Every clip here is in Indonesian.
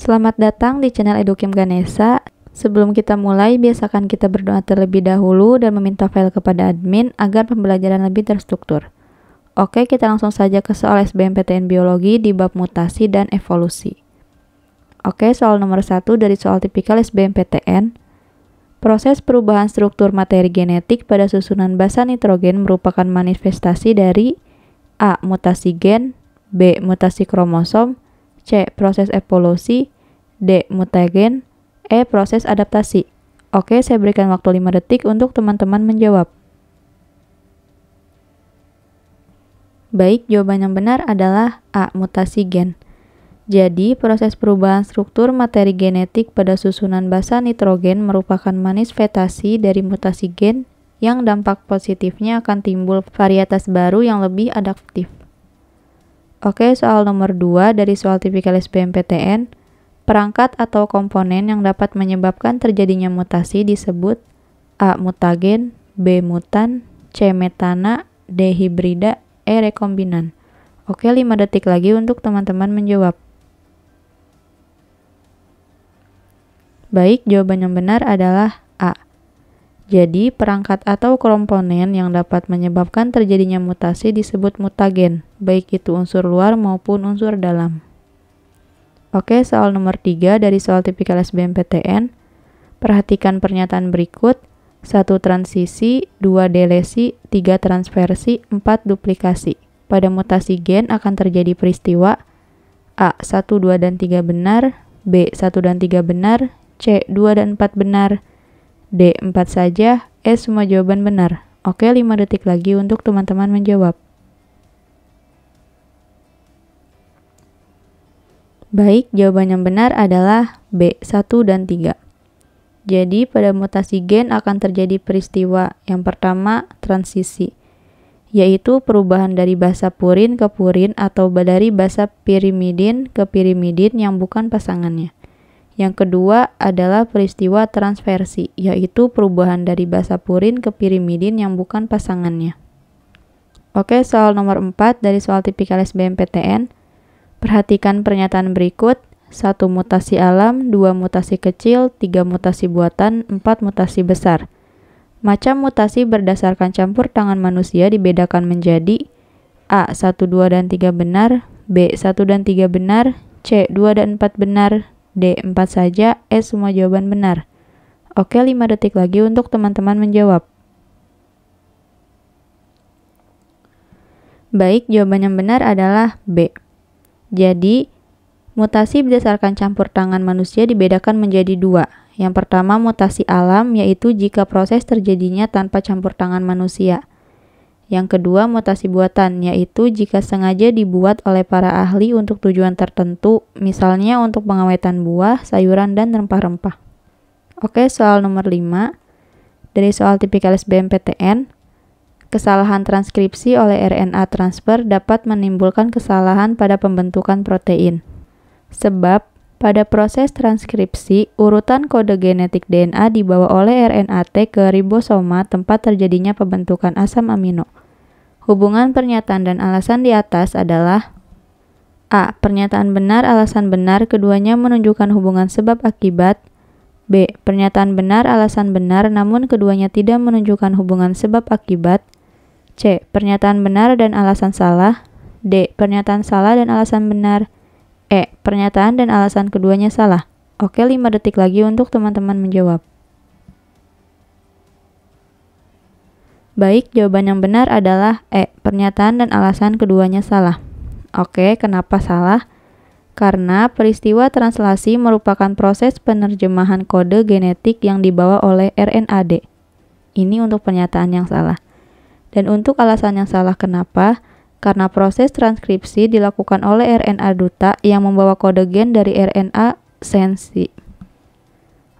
Selamat datang di channel Edukim Ganesha. Sebelum kita mulai, biasakan kita berdoa terlebih dahulu dan meminta file kepada admin agar pembelajaran lebih terstruktur. Oke, kita langsung saja ke soal SBMPTN Biologi di bab mutasi dan evolusi. Oke, soal nomor 1 dari soal tipikal SBMPTN. Proses perubahan struktur materi genetik pada susunan basa nitrogen merupakan manifestasi dari A. Mutasi gen, B. Mutasi kromosom, C. Proses evolusi, D. Mutagen, E. Proses adaptasi. Oke, saya berikan waktu 5 detik untuk teman-teman menjawab. Baik, jawaban yang benar adalah A. Mutasi gen. Jadi, proses perubahan struktur materi genetik pada susunan basa nitrogen merupakan manifestasi dari mutasi gen yang dampak positifnya akan timbul varietas baru yang lebih adaptif. Oke, soal nomor 2 dari soal tipikal SBMPTN. Perangkat atau komponen yang dapat menyebabkan terjadinya mutasi disebut A. Mutagen, B. Mutan, C. Metana, D. Hibrida, E. Rekombinan. Oke, 5 detik lagi untuk teman-teman menjawab. Baik, jawaban yang benar adalah A. Jadi, perangkat atau komponen yang dapat menyebabkan terjadinya mutasi disebut mutagen, baik itu unsur luar maupun unsur dalam. Oke, soal nomor 3 dari soal tipikal SBMPTN. Perhatikan pernyataan berikut. 1 transisi, 2 delesi, 3 transversi, 4 duplikasi. Pada mutasi gen akan terjadi peristiwa A. 1, 2, dan 3 benar, B. 1 dan 3 benar, C. 2 dan 4 benar, D. 4 saja, E. Semua jawaban benar. Oke, 5 detik lagi untuk teman-teman menjawab. Baik, jawaban yang benar adalah B. 1 dan 3. Jadi, pada mutasi gen akan terjadi peristiwa yang pertama, transisi, yaitu perubahan dari basa purin ke purin atau dari basa pirimidin ke pirimidin yang bukan pasangannya. Yang kedua adalah peristiwa transversi, yaitu perubahan dari basa purin ke pirimidin yang bukan pasangannya. Oke, soal nomor 4 dari soal tipikal SBMPTN. Perhatikan pernyataan berikut. 1 mutasi alam, 2 mutasi kecil, 3 mutasi buatan, 4 mutasi besar. Macam mutasi berdasarkan campur tangan manusia dibedakan menjadi A. 1, 2, dan 3 benar, B. 1 dan 3 benar, C. 2 dan 4 benar, D. 4 saja, E. Semua jawaban benar. Oke, 5 detik lagi untuk teman-teman menjawab. Baik, jawaban yang benar adalah B. Jadi, mutasi berdasarkan campur tangan manusia dibedakan menjadi 2. Yang pertama, mutasi alam, yaitu jika proses terjadinya tanpa campur tangan manusia. Yang kedua, mutasi buatan, yaitu jika sengaja dibuat oleh para ahli untuk tujuan tertentu, misalnya untuk pengawetan buah, sayuran, dan rempah-rempah. Oke, soal nomor 5. Dari soal tipikal SBMPTN. Kesalahan transkripsi oleh RNA transfer dapat menimbulkan kesalahan pada pembentukan protein. Sebab, pada proses transkripsi, urutan kode genetik DNA dibawa oleh RNA-T ke ribosoma tempat terjadinya pembentukan asam amino. Hubungan pernyataan dan alasan di atas adalah A. Pernyataan benar, alasan benar, keduanya menunjukkan hubungan sebab akibat. B. Pernyataan benar, alasan benar, namun keduanya tidak menunjukkan hubungan sebab akibat. C. Pernyataan benar dan alasan salah. D. Pernyataan salah dan alasan benar. E. Pernyataan dan alasan keduanya salah. Oke, 5 detik lagi untuk teman-teman menjawab. Baik, jawaban yang benar adalah E. Pernyataan dan alasan keduanya salah. Oke, kenapa salah? Karena peristiwa translasi merupakan proses penerjemahan kode genetik yang dibawa oleh RNA-D. Ini untuk pernyataan yang salah. Dan untuk alasan yang salah kenapa? Karena proses transkripsi dilakukan oleh RNA duta yang membawa kode gen dari RNA sensi.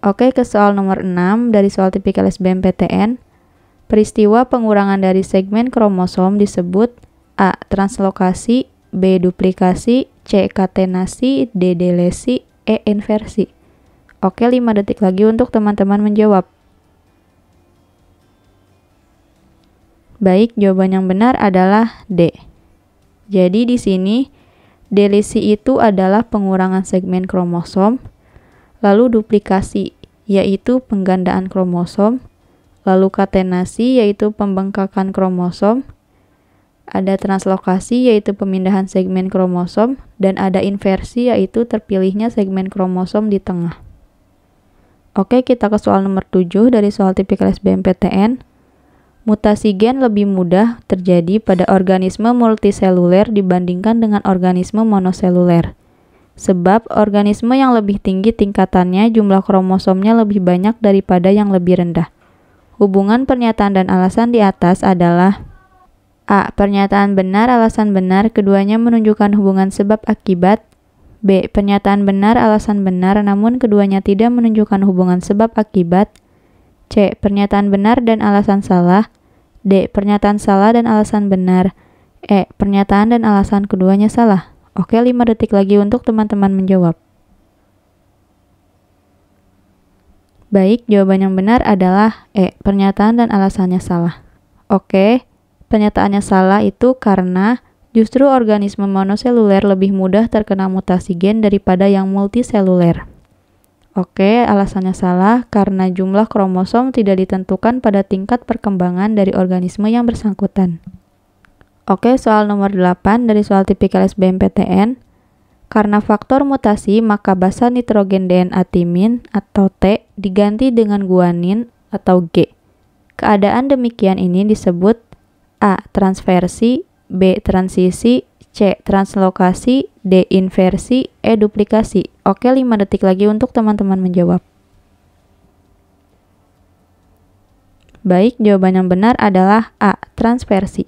Oke, ke soal nomor 6 dari soal tipikal SBMPTN. Peristiwa pengurangan dari segmen kromosom disebut A. Translokasi, B. Duplikasi, C. Katenasi, D. Delesi, E. Inversi. Oke, 5 detik lagi untuk teman-teman menjawab. Baik, jawaban yang benar adalah D. Jadi di sini Delisi itu adalah pengurangan segmen kromosom, lalu duplikasi, yaitu penggandaan kromosom, lalu katenasi, yaitu pembengkakan kromosom, ada translokasi, yaitu pemindahan segmen kromosom, dan ada inversi, yaitu terpilihnya segmen kromosom di tengah. Oke, kita ke soal nomor 7 dari soal tipikal SBMPTN. Mutasi gen lebih mudah terjadi pada organisme multiseluler dibandingkan dengan organisme monoseluler. Sebab organisme yang lebih tinggi tingkatannya jumlah kromosomnya lebih banyak daripada yang lebih rendah. Hubungan pernyataan dan alasan di atas adalah A. Pernyataan benar, alasan benar, keduanya menunjukkan hubungan sebab akibat. B. Pernyataan benar, alasan benar, namun keduanya tidak menunjukkan hubungan sebab akibat. C. Pernyataan benar dan alasan salah. D. Pernyataan salah dan alasan benar. E. Pernyataan dan alasan keduanya salah. Oke, 5 detik lagi untuk teman-teman menjawab. Baik, jawaban yang benar adalah E. Pernyataan dan alasannya salah. Oke, pernyataannya salah itu karena justru organisme monoseluler lebih mudah terkena mutasi gen daripada yang multiseluler. Oke, alasannya salah karena jumlah kromosom tidak ditentukan pada tingkat perkembangan dari organisme yang bersangkutan. Oke, soal nomor 8 dari soal tipikal SBMPTN. Karena faktor mutasi, maka basa nitrogen DNA timin atau T diganti dengan guanin atau G. Keadaan demikian ini disebut A. Transversi, B. Transisi, C. Translokasi, D. Inversi, E. Duplikasi. Oke, 5 detik lagi untuk teman-teman menjawab. Baik, jawaban yang benar adalah A. Transversi.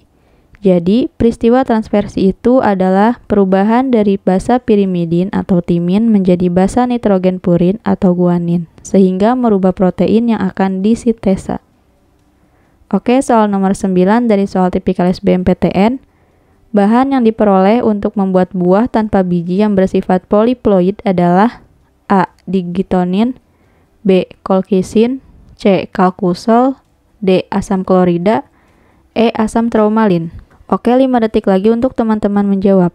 Jadi, peristiwa transversi itu adalah perubahan dari basa pirimidin atau timin menjadi basa nitrogen purin atau guanin, sehingga merubah protein yang akan disintesa. Oke, soal nomor 9 dari soal tipikal SBMPTN. Bahan yang diperoleh untuk membuat buah tanpa biji yang bersifat poliploid adalah A. Digitonin, B. Colchicine, C. Calcusol, D. Asam klorida, E. Asam traumalin. Oke, 5 detik lagi untuk teman-teman menjawab.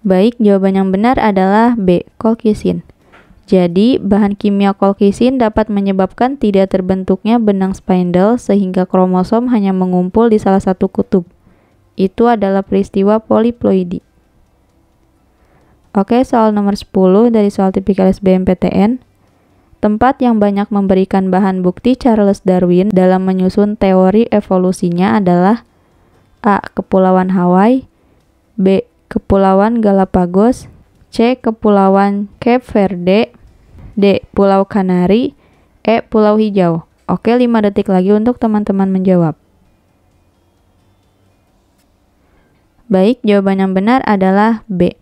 Baik, jawaban yang benar adalah B. Colchicine. Jadi, bahan kimia colchicine dapat menyebabkan tidak terbentuknya benang spindle sehingga kromosom hanya mengumpul di salah satu kutub. Itu adalah peristiwa poliploidi. Oke, soal nomor 10 dari soal tipikal SBMPTN. Tempat yang banyak memberikan bahan bukti Charles Darwin dalam menyusun teori evolusinya adalah A. Kepulauan Hawaii, B. Kepulauan Galapagos, C. Kepulauan Cape Verde, D. Pulau Kanari, E. Pulau Hijau. Oke, 5 detik lagi untuk teman-teman menjawab. Baik, jawaban yang benar adalah B.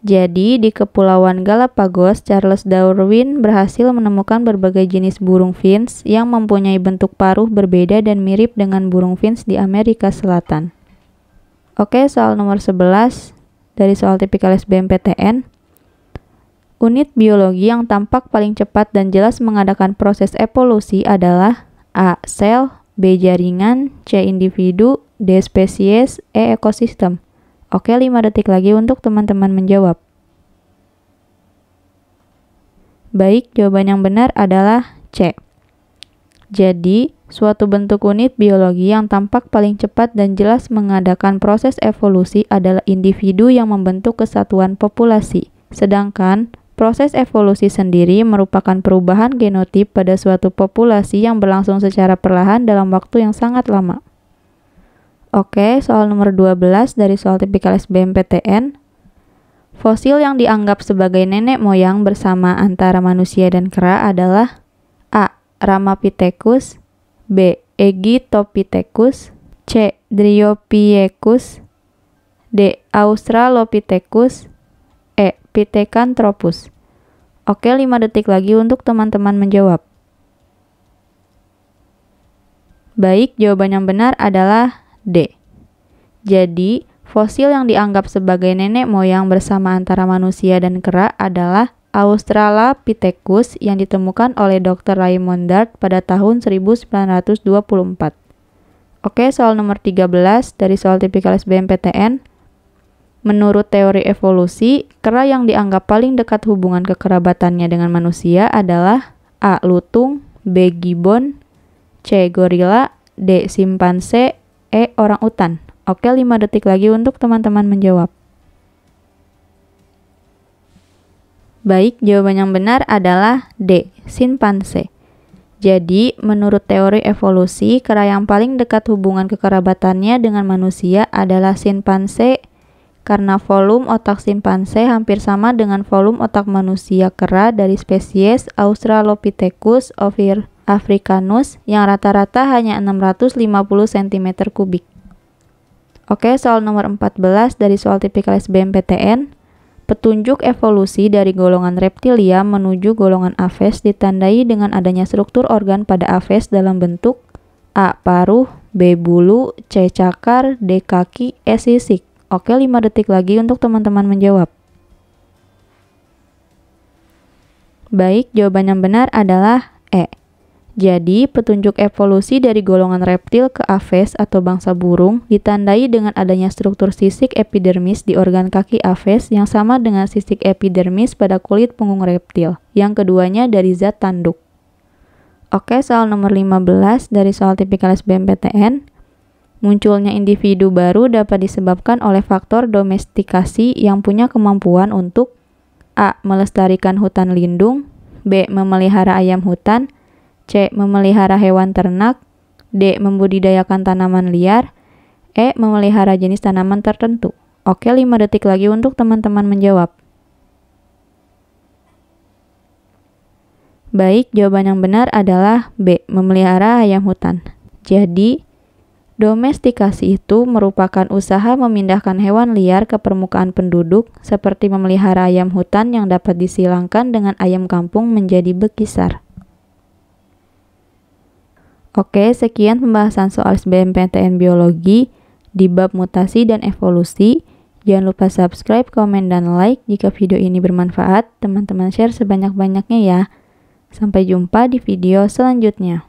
Jadi, di Kepulauan Galapagos, Charles Darwin berhasil menemukan berbagai jenis burung finch yang mempunyai bentuk paruh berbeda dan mirip dengan burung finch di Amerika Selatan. Oke, soal nomor 11 dari soal tipikal SBMPTN. Unit biologi yang tampak paling cepat dan jelas mengadakan proses evolusi adalah A. Sel, B. Jaringan, C. Individu, D. Spesies, E. Ekosistem. Oke, 5 detik lagi untuk teman-teman menjawab. Baik, jawaban yang benar adalah C. Jadi, suatu bentuk unit biologi yang tampak paling cepat dan jelas mengadakan proses evolusi adalah individu yang membentuk kesatuan populasi. Sedangkan, proses evolusi sendiri merupakan perubahan genotip pada suatu populasi yang berlangsung secara perlahan dalam waktu yang sangat lama. Oke, soal nomor 12 dari soal tipikal SBMPTN. Fosil yang dianggap sebagai nenek moyang bersama antara manusia dan kera adalah A. Ramapithecus, B. Egyptopithecus, C. Dryopithecus, D. Australopithecus, E. Pithecanthropus. Oke, 5 detik lagi untuk teman-teman menjawab. Baik, jawaban yang benar adalah D. Jadi, fosil yang dianggap sebagai nenek moyang bersama antara manusia dan kera adalah Australopithecus yang ditemukan oleh Dr. Raymond Dart pada tahun 1924. Oke, soal nomor 13 dari soal tipikal SBMPTN. Menurut teori evolusi, kera yang dianggap paling dekat hubungan kekerabatannya dengan manusia adalah A. lutung, B. gibbon, C. gorila, D. simpanse, E. orang utan. Oke, 5 detik lagi untuk teman-teman menjawab. Baik, jawaban yang benar adalah D. simpanse. Jadi, menurut teori evolusi, kera yang paling dekat hubungan kekerabatannya dengan manusia adalah simpanse karena volume otak simpanse hampir sama dengan volume otak manusia kera dari spesies Australopithecus africanus yang rata-rata hanya 650 cm3. Oke, soal nomor 14 dari soal tipikal SBMPTN. Petunjuk evolusi dari golongan reptilia menuju golongan Aves ditandai dengan adanya struktur organ pada Aves dalam bentuk A. paruh, B. bulu, C. cakar, D. kaki, E. sisik. Oke, 5 detik lagi untuk teman-teman menjawab. Baik, jawaban yang benar adalah E. Jadi, petunjuk evolusi dari golongan reptil ke Aves atau bangsa burung ditandai dengan adanya struktur sisik epidermis di organ kaki Aves yang sama dengan sisik epidermis pada kulit punggung reptil. Yang keduanya dari zat tanduk. Oke, soal nomor 15 dari soal tipikal SBMPTN. Munculnya individu baru dapat disebabkan oleh faktor domestikasi yang punya kemampuan untuk A. melestarikan hutan lindung, B. memelihara ayam hutan, C. memelihara hewan ternak, D. membudidayakan tanaman liar, E. memelihara jenis tanaman tertentu. Oke, 5 detik lagi untuk teman-teman menjawab. Baik, jawaban yang benar adalah B. memelihara ayam hutan. Jadi, domestikasi itu merupakan usaha memindahkan hewan liar ke permukaan penduduk seperti memelihara ayam hutan yang dapat disilangkan dengan ayam kampung menjadi bekisar. Oke, sekian pembahasan soal SBMPTN Biologi di bab mutasi dan evolusi. Jangan lupa subscribe, komen, dan like jika video ini bermanfaat. Teman-teman share sebanyak-banyaknya ya. Sampai jumpa di video selanjutnya.